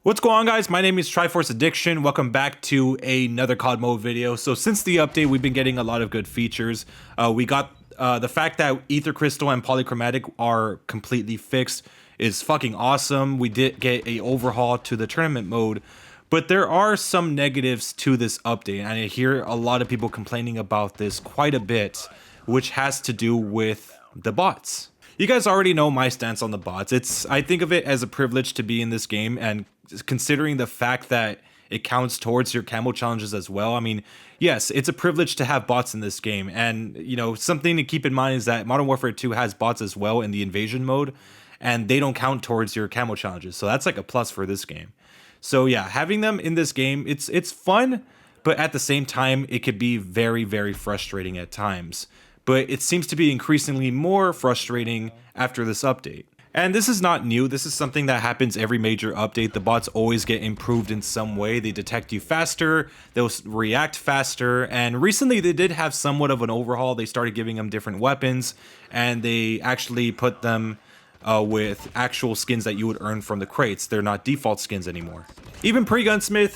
What's going on, guys? My name is Triforce Addiction. Welcome back to another COD mode video. So since the update, we've been getting a lot of good features. We got the fact that Ether Crystal and Polychromatic are completely fixed is fucking awesome. We did get a overhaul to the tournament mode, but there are some negatives to this update, and I hear a lot of people complaining about this quite a bit, which has to do with the bots. You guys already know my stance on the bots. I think of it as a privilege to be in this game, and considering the fact that it counts towards your camo challenges as well. I mean, yes, it's a privilege to have bots in this game, and something to keep in mind is that Modern Warfare 2 has bots as well in the invasion mode, and they don't count towards your camo challenges. So that's like a plus for this game. So yeah, having them in this game, it's fun, but at the same time, it could be very, very frustrating at times. But it seems to be increasingly more frustrating after this update. And this is not new. This is something that happens every major update. The bots always get improved in some way. They detect you faster, they'll react faster, and recently they did have somewhat of an overhaul. They started giving them different weapons, and they actually put them with actual skins that you would earn from the crates. They're not default skins anymore. Even pre-Gunsmith,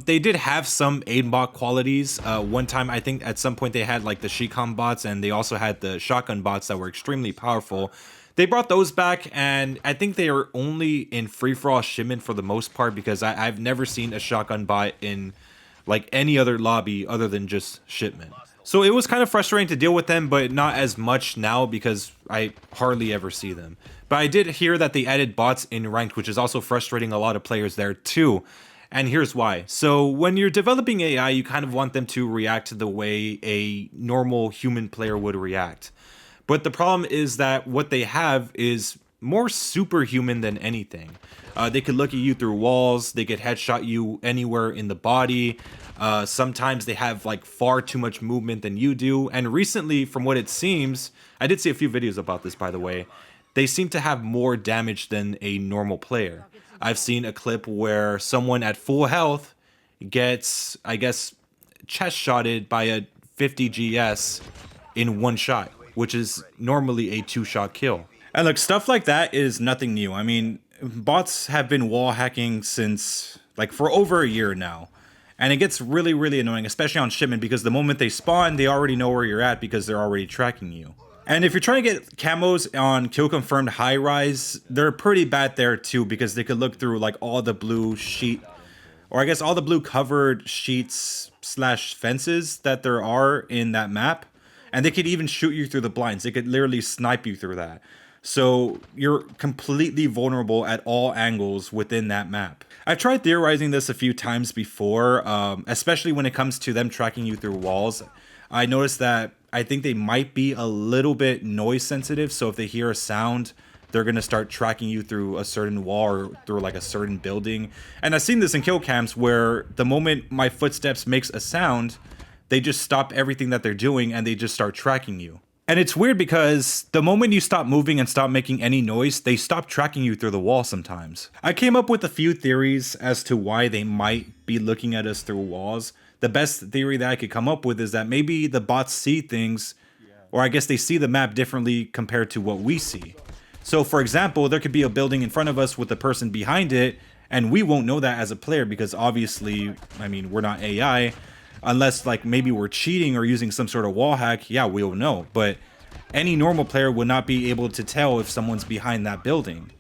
they did have some aimbot qualities. One time, I think at some point they had like the Shicom bots, and they also had the shotgun bots that were extremely powerful. They brought those back, and I think they are only in free-for-all shipment for the most part, because I've never seen a shotgun bot in like any other lobby other than just shipment. So it was kind of frustrating to deal with them, but not as much now because I hardly ever see them. But I did hear that they added bots in ranked, which is also frustrating a lot of players there too. And here's why. So when you're developing AI, you kind of want them to react to the way a normal human player would react. But the problem is that what they have is more superhuman than anything. They could look at you through walls, they could headshot you anywhere in the body. Sometimes they have like far too much movement than you do. And recently, from what it seems, I did see a few videos about this, by the way, they seem to have more damage than a normal player. I've seen a clip where someone at full health gets, I guess, chest shotted by a 50 GS in one shot, which is normally a 2-shot kill. And look, stuff like that is nothing new. I mean, bots have been wall hacking since like for over a year now. And it gets really, really annoying, especially on shipment, because the moment they spawn, they already know where you're at because they're already tracking you. And if you're trying to get camos on kill confirmed high rise, they're pretty bad there too, because they could look through like all the blue sheet, or I guess all the blue covered sheets / fences that there are in that map. And they could even shoot you through the blinds. They could literally snipe you through that. So you're completely vulnerable at all angles within that map. I've tried theorizing this a few times before, especially when it comes to them tracking you through walls. I noticed that I think they might be a little bit noise sensitive. So if they hear a sound, they're going to start tracking you through a certain wall or through like a certain building. And I've seen this in kill cams where the moment my footsteps makes a sound, they just stop everything that they're doing and they just start tracking you. And it's weird because the moment you stop moving and stop making any noise, they stop tracking you through the wall sometimes. I came up with a few theories as to why they might be looking at us through walls. The best theory that I could come up with is that maybe the bots see things, or I guess they see the map differently compared to what we see. So for example, there could be a building in front of us with a person behind it, and we won't know that as a player because obviously, I mean, we're not AI. Unless like maybe we're cheating or using some sort of wall hack, yeah, we'll know. But any normal player would not be able to tell if someone's behind that building.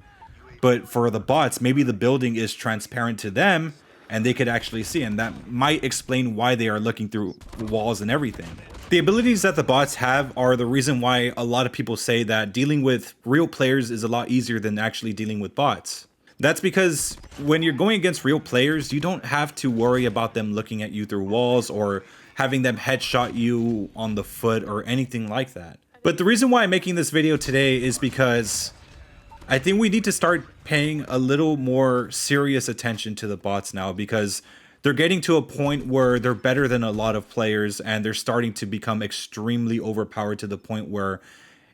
But for the bots, maybe the building is transparent to them and they could actually see, and that might explain why they are looking through walls and everything. The abilities that the bots have are the reason why a lot of people say that dealing with real players is a lot easier than actually dealing with bots. That's because when you're going against real players, you don't have to worry about them looking at you through walls or having them headshot you on the foot or anything like that. But the reason why I'm making this video today is because I think we need to start paying a little more serious attention to the bots now, because they're getting to a point where they're better than a lot of players and they're starting to become extremely overpowered to the point where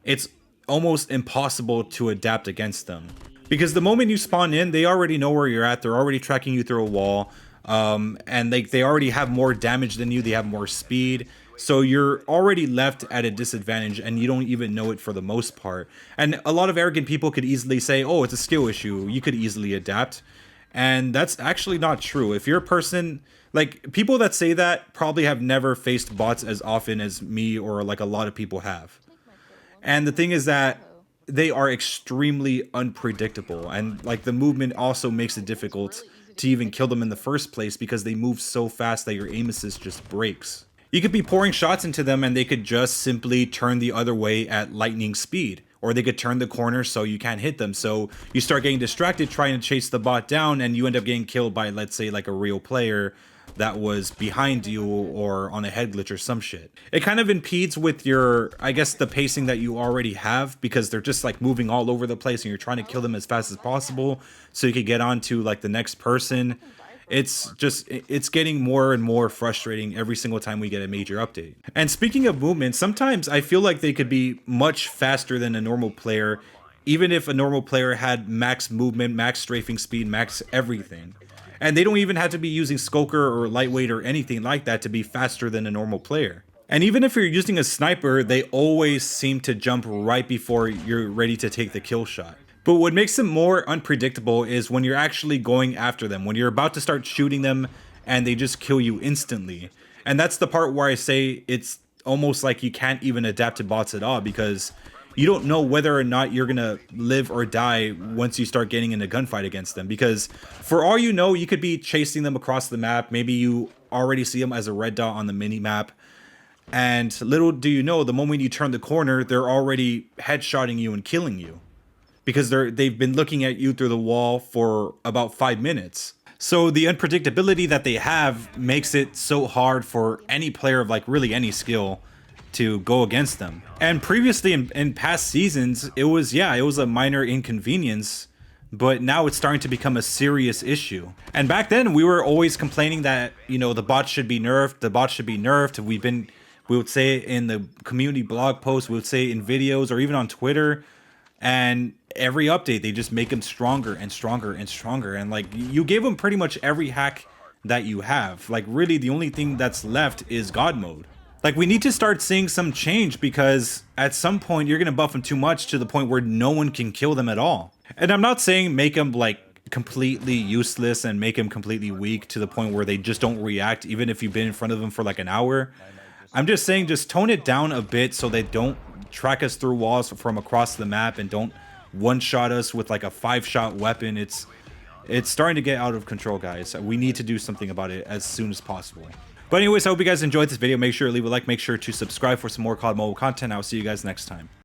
it's almost impossible to adapt against them. Because the moment you spawn in, they already know where you're at. They're already tracking you through a wall. And they already have more damage than you. They have more speed. So you're already left at a disadvantage and you don't even know it for the most part. And a lot of arrogant people could easily say, oh, it's a skill issue. You could easily adapt. And that's actually not true. If you're a person, like, people that say that probably have never faced bots as often as me or like a lot of people have. And the thing is that they are extremely unpredictable, and like the movement also makes it difficult to even kill them in the first place because they move so fast that your aim assist just breaks. You could be pouring shots into them and they could just simply turn the other way at lightning speed, or they could turn the corner so you can't hit them. So you start getting distracted trying to chase the bot down and you end up getting killed by, let's say, like a real player that was behind you or on a head glitch or some shit. It kind of impedes with your, I guess, the pacing that you already have, because they're just like moving all over the place and you're trying to kill them as fast as possible so you could get on to like the next person. It's getting more and more frustrating every single time we get a major update. And speaking of movement, sometimes I feel like they could be much faster than a normal player, even if a normal player had max movement, max strafing speed, max everything. And they don't even have to be using Skulker or Lightweight or anything like that to be faster than a normal player. And even if you're using a sniper, they always seem to jump right before you're ready to take the kill shot. But what makes them more unpredictable is when you're actually going after them, when you're about to start shooting them and they just kill you instantly. And that's the part where I say it's almost like you can't even adapt to bots at all, because you don't know whether or not you're gonna live or die once you start getting in a gunfight against them. Because for all you know, you could be chasing them across the map. Maybe you already see them as a red dot on the mini map. And little do you know, the moment you turn the corner, they're already headshotting you and killing you, because they've been looking at you through the wall for about 5 minutes. So the unpredictability that they have makes it so hard for any player of like really any skill to go against them. And previously in past seasons, it was a minor inconvenience, but now it's starting to become a serious issue. And back then we were always complaining that, you know, the bots should be nerfed. We would say it in the community blog posts, we would say it in videos or even on Twitter. And every update, they just make them stronger and stronger and stronger. And like, you gave them pretty much every hack that you have. Like, really the only thing that's left is God mode. Like, we need to start seeing some change, because at some point you're going to buff them too much to the point where no one can kill them at all. And I'm not saying make them like completely useless and make them completely weak to the point where they just don't react even if you've been in front of them for like an hour. I'm just saying just tone it down a bit so they don't track us through walls from across the map and don't one-shot us with like a 5-shot weapon. It's starting to get out of control, guys. We need to do something about it as soon as possible. But anyways, I hope you guys enjoyed this video. Make sure to leave a like, make sure to subscribe for some more COD mobile content. I'll see you guys next time.